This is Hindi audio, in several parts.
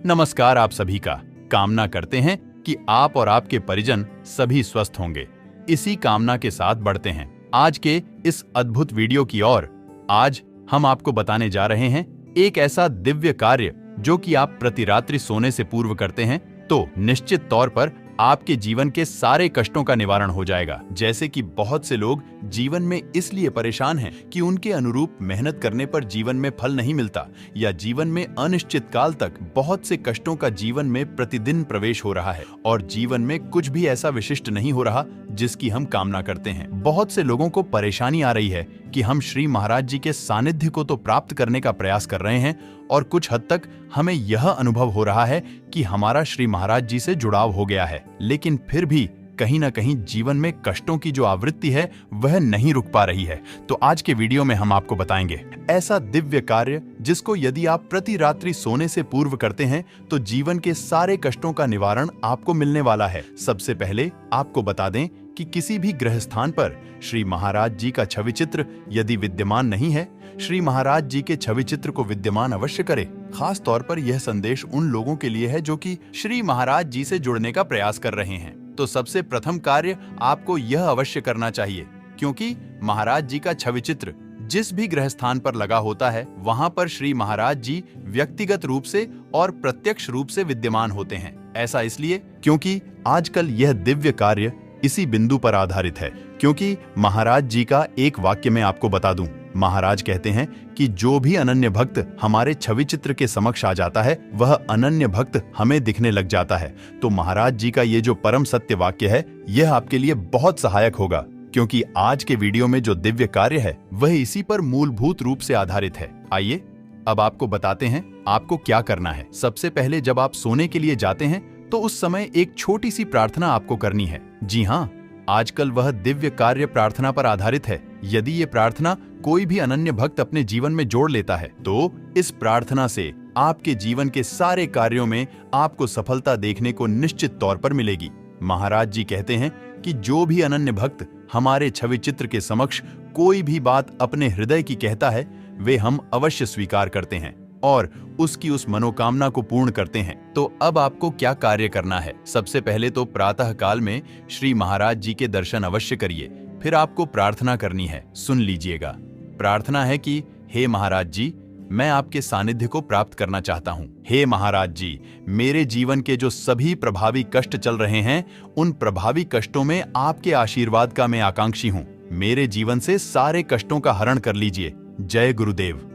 नमस्कार आप सभी का। कामना करते हैं कि आप और आपके परिजन सभी स्वस्थ होंगे। इसी कामना के साथ बढ़ते हैं आज के इस अद्भुत वीडियो की ओर। आज हम आपको बताने जा रहे हैं एक ऐसा दिव्य कार्य जो कि आप प्रति रात्रि सोने से पूर्व करते हैं तो निश्चित तौर पर आपके जीवन के सारे कष्टों का निवारण हो जाएगा। जैसे कि बहुत से लोग जीवन में इसलिए परेशान हैं कि उनके अनुरूप मेहनत करने पर जीवन में फल नहीं मिलता, या जीवन में अनिश्चित काल तक बहुत से कष्टों का जीवन में प्रतिदिन प्रवेश हो रहा है और जीवन में कुछ भी ऐसा विशिष्ट नहीं हो रहा जिसकी हम कामना करते हैं। बहुत से लोगों को परेशानी आ रही है कि हम श्री महाराज जी के सानिध्य को तो प्राप्त करने का प्रयास कर रहे हैं और कुछ हद तक हमें यह अनुभव हो रहा है कि हमारा श्री महाराज जी से जुड़ाव हो गया है, लेकिन फिर भी कहीं ना कहीं जीवन में कष्टों की जो आवृत्ति है वह नहीं रुक पा रही है। तो आज के वीडियो में हम आपको बताएंगे ऐसा दिव्य कार्य जिसको यदि आप प्रति रात्रि सोने से पूर्व करते हैं तो जीवन के सारे कष्टों का निवारण आपको मिलने वाला है। सबसे पहले आपको बता दें कि किसी भी ग्रह स्थान पर श्री महाराज जी का छवि चित्र यदि विद्यमान नहीं है, श्री महाराज जी के छवि चित्र को विद्यमान अवश्य करें। खास तौर पर यह संदेश उन लोगों के लिए है जो कि श्री महाराज जी से जुड़ने का प्रयास कर रहे हैं। तो सबसे प्रथम कार्य आपको यह अवश्य करना चाहिए, क्योंकि महाराज जी का छवि चित्र जिस भी ग्रह स्थान पर लगा होता है वहां पर श्री महाराज जी व्यक्तिगत रूप से और प्रत्यक्ष रूप से विद्यमान होते हैं। ऐसा इसलिए क्योंकि आजकल यह दिव्य कार्य इसी बिंदु पर आधारित है। क्योंकि महाराज जी का एक वाक्य मैं आपको बता दूं, महाराज कहते हैं कि जो भी अनन्य भक्त हमारे छवि चित्र के समक्ष आ जाता है वह अनन्य भक्त हमें दिखने लग जाता है। तो महाराज जी का ये जो परम सत्य वाक्य है यह आपके लिए बहुत सहायक होगा, क्योंकि आज के वीडियो में जो दिव्य कार्य है वह इसी पर मूलभूत रूप से आधारित है। आइए अब आपको बताते हैं आपको क्या करना है। सबसे पहले जब आप सोने के लिए जाते हैं तो उस समय एक छोटी सी प्रार्थना आपको करनी है। जी हाँ, आजकल वह दिव्य कार्य प्रार्थना पर आधारित है। यदि ये प्रार्थना कोई भी अनन्य भक्त अपने जीवन में जोड़ लेता है तो इस प्रार्थना से आपके जीवन के सारे कार्यों में आपको सफलता देखने को निश्चित तौर पर मिलेगी। महाराज जी कहते हैं कि जो भी अनन्य भक्त हमारे छवि चित्र के समक्ष कोई भी बात अपने हृदय की कहता है वे हम अवश्य स्वीकार करते हैं और उसकी उस मनोकामना को पूर्ण करते हैं। तो अब आपको क्या कार्य करना है? सबसे पहले तो प्रातः काल में श्री महाराज जी के दर्शन अवश्य करिए। फिर आपको प्रार्थना करनी है। सुन लीजिएगा। प्रार्थना है कि हे महाराज जी, मैं आपके सानिध्य को प्राप्त करना चाहता हूँ। हे महाराज जी, मेरे जीवन के जो सभी प्रभावी कष्ट चल रहे हैं उन प्रभावी कष्टों में आपके आशीर्वाद का मैं आकांक्षी हूँ। मेरे जीवन से सारे कष्टों का हरण कर लीजिए। जय गुरुदेव।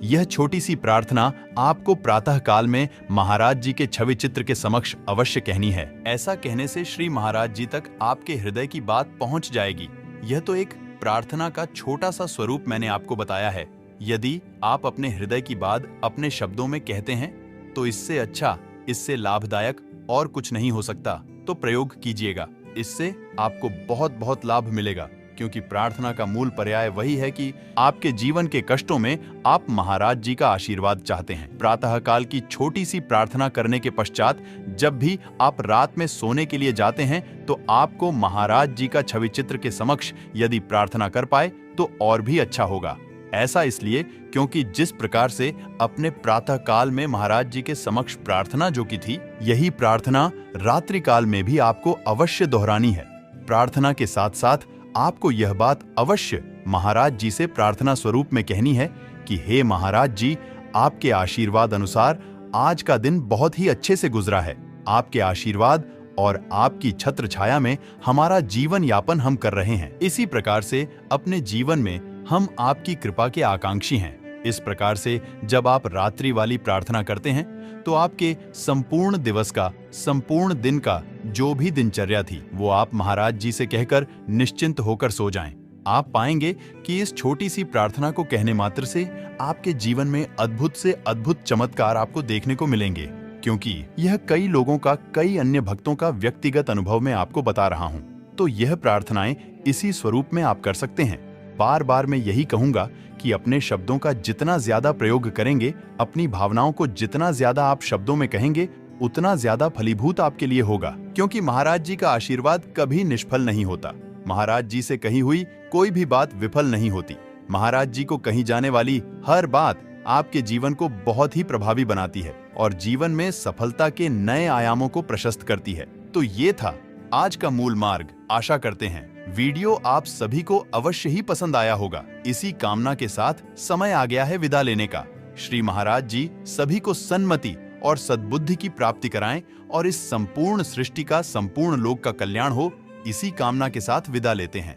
यह छोटी सी प्रार्थना आपको प्रातः काल में महाराज जी के छवि चित्र के समक्ष अवश्य कहनी है। ऐसा कहने से श्री महाराज जी तक आपके हृदय की बात पहुंच जाएगी। यह तो एक प्रार्थना का छोटा सा स्वरूप मैंने आपको बताया है। यदि आप अपने हृदय की बात अपने शब्दों में कहते हैं तो इससे अच्छा, इससे लाभदायक और कुछ नहीं हो सकता। तो प्रयोग कीजिएगा, इससे आपको बहुत बहुत लाभ मिलेगा। क्योंकि प्रार्थना का मूल पर्याय वही है कि आपके जीवन के कष्टों में आप महाराज जी का आशीर्वाद चाहते हैं। प्रातः काल की छोटी सी प्रार्थना करने के पश्चात जब भी आप रात में सोने के लिए जाते हैं तो आपको महाराज जी का छवि चित्र के समक्ष यदि प्रार्थना कर पाए तो और भी अच्छा होगा। ऐसा इसलिए क्योंकि जिस प्रकार से अपने प्रातः काल में महाराज जी के समक्ष प्रार्थना जो की थी, यही प्रार्थना रात्रि काल में भी आपको अवश्य दोहरानी है। प्रार्थना के साथ साथ आपको यह बात अवश्य महाराज जी से प्रार्थना स्वरूप में कहनी है कि हे महाराज जी, आपके आशीर्वाद अनुसार आज का दिन बहुत ही अच्छे से गुजरा है। आपके आशीर्वाद और आपकी छत्र छाया में हमारा जीवन यापन हम कर रहे हैं। इसी प्रकार से अपने जीवन में हम आपकी कृपा के आकांक्षी हैं। इस प्रकार से जब आप रात्रि वाली प्रार्थना करते हैं तो आपके संपूर्ण दिवस का, संपूर्ण दिन का जो भी दिनचर्या थी वो आप महाराज जी से कहकर निश्चिंत होकर सो जाएं। आप पाएंगे कि इस छोटी सी प्रार्थना को कहने मात्र से आपके जीवन में अद्भुत से अद्भुत चमत्कार आपको देखने को मिलेंगे। क्योंकि यह कई लोगों का, कई अन्य भक्तों का व्यक्तिगत अनुभव मैं आपको बता रहा हूँ। तो यह प्रार्थनाएं इसी स्वरूप में आप कर सकते हैं। बार बार मैं यही कहूंगा कि अपने शब्दों का जितना ज्यादा प्रयोग करेंगे, अपनी भावनाओं को जितना ज्यादा आप शब्दों में कहेंगे, उतना ज्यादा फलीभूत आपके लिए होगा। क्योंकि महाराज जी का आशीर्वाद कभी निष्फल नहीं होता। महाराज जी से कही हुई कोई भी बात विफल नहीं होती। महाराज जी को कही जाने वाली हर बात आपके जीवन को बहुत ही प्रभावी बनाती है। और जीवन में सफलता के नए आयामों को प्रशस्त करती है। तो ये था आज का मूल मार्ग। आशा करते हैं वीडियो आप सभी को अवश्य ही पसंद आया होगा। इसी कामना के साथ समय आ गया है विदा लेने का। श्री महाराज जी सभी को सन्मति और सद्बुद्धि की प्राप्ति कराएं और इस संपूर्ण सृष्टि का, संपूर्ण लोक का कल्याण हो, इसी कामना के साथ विदा लेते हैं।